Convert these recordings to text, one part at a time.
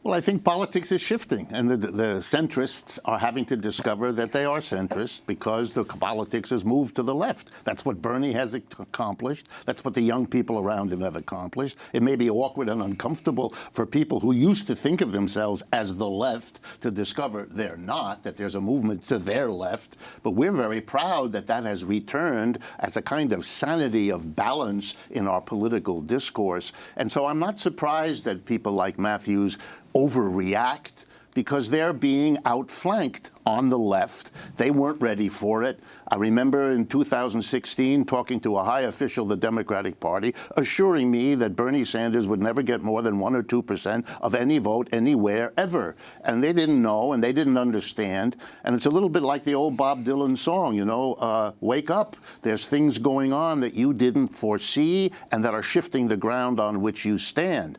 Well, I think politics is shifting, and the centrists are having to discover that they are centrists because the politics has moved to the left. That's what Bernie has accomplished. That's what the young people around him have accomplished. It may be awkward and uncomfortable for people who used to think of themselves as the left to discover they're not, that there's a movement to their left. But we're very proud that that has returned as a kind of sanity of balance in our political discourse. And so I'm not surprised that people like Matthews overreact, because they're being outflanked on the left. They weren't ready for it. I remember in 2016 talking to a high official of the Democratic Party, assuring me that Bernie Sanders would never get more than 1 or 2% of any vote anywhere, ever. And they didn't know, and they didn't understand. And it's a little bit like the old Bob Dylan song, you know, wake up. There's things going on that you didn't foresee and that are shifting the ground on which you stand.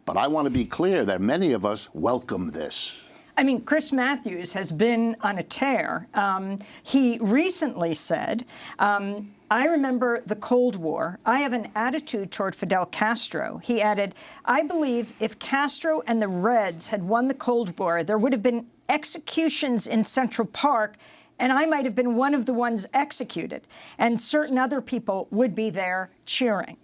But I want to be clear that many of us welcome this. I mean, Chris Matthews has been on a tear. He recently said, I remember the Cold War. I have an attitude toward Fidel Castro. He added, I believe if Castro and the Reds had won the Cold War, there would have been executions in Central Park, and I might have been one of the ones executed, and certain other people would be there cheering,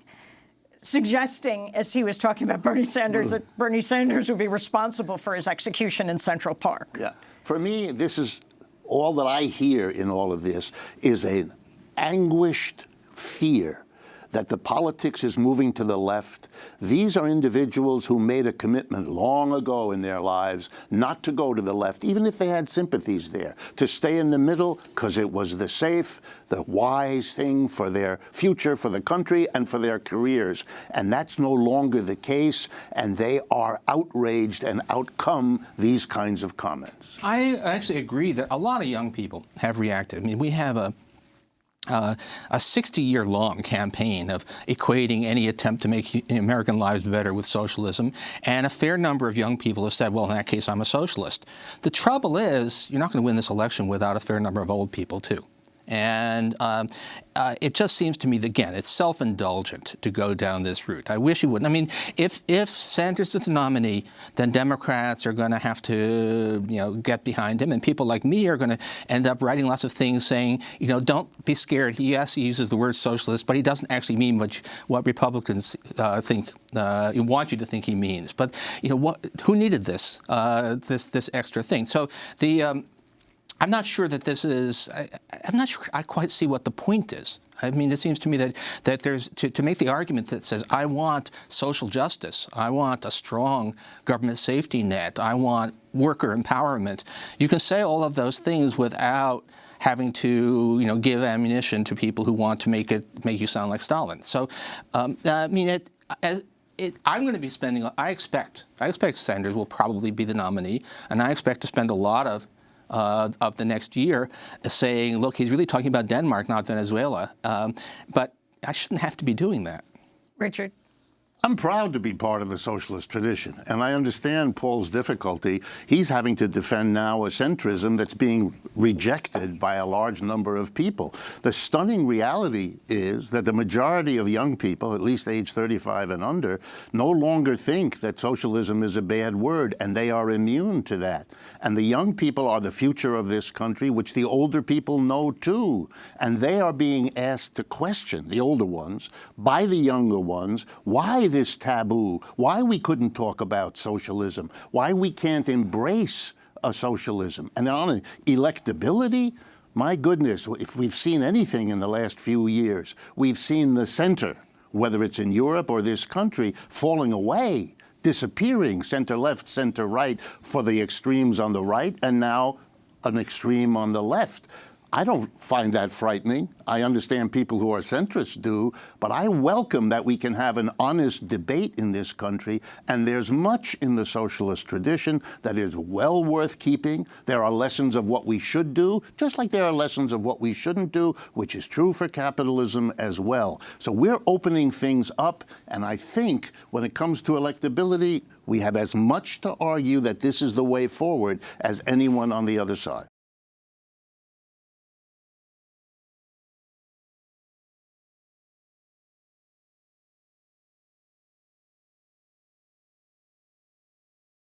suggesting, as he was talking about Bernie Sanders, that Bernie Sanders would be responsible for his execution in Central Park. Yeah. For me, this is all that I hear in all of this is an anguished fear that the politics is moving to the left. These are individuals who made a commitment long ago in their lives not to go to the left, even if they had sympathies there, to stay in the middle because it was the safe, the wise thing for their future, for the country, and for their careers. And that's no longer the case, and they are outraged and outcome these kinds of comments. I actually agree that a lot of young people have reacted. I mean, we have a 60-year-long campaign of equating any attempt to make American lives better with socialism, and a fair number of young people have said, well, in that case, I'm a socialist. The trouble is, you're not going to win this election without a fair number of old people, too. And it just seems to me that, again, it's self-indulgent to go down this route. I wish he wouldn't. I mean, if Sanders is the nominee, then Democrats are going to have to, you know, get behind him, and people like me are going to end up writing lots of things saying, you know, don't be scared. Yes, he uses the word socialist, but he doesn't actually mean what Republicans want you to think he means. But you know, who needed this this extra thing? So the I'm not sure that this is. I'm not sure I quite see what the point is. I mean, it seems to me that there's to make the argument that says I want social justice, I want a strong government safety net, I want worker empowerment. You can say all of those things without having to, you know, give ammunition to people who want to make you sound like Stalin. So, I mean, I'm going to be spending. I expect Sanders will probably be the nominee, and I expect to spend a lot of the next year saying, look, he's really talking about Denmark, not Venezuela. But I shouldn't have to be doing that. Richard? I'm proud to be part of the socialist tradition, and I understand Paul's difficulty. He's having to defend now a centrism that's being rejected by a large number of people. The stunning reality is that the majority of young people, at least age 35 and under, no longer think that socialism is a bad word, and they are immune to that. And the young people are the future of this country, which the older people know too. And they are being asked to question, the older ones, by the younger ones, why this taboo, why we couldn't talk about socialism, why we can't embrace a socialism. And on electability, my goodness, if we've seen anything in the last few years, we've seen the center, whether it's in Europe or this country, falling away, disappearing, center-left, center-right, for the extremes on the right, and now an extreme on the left. I don't find that frightening. I understand people who are centrists do, but I welcome that we can have an honest debate in this country, and there's much in the socialist tradition that is well worth keeping. There are lessons of what we should do, just like there are lessons of what we shouldn't do, which is true for capitalism as well. So we're opening things up, and I think when it comes to electability, we have as much to argue that this is the way forward as anyone on the other side.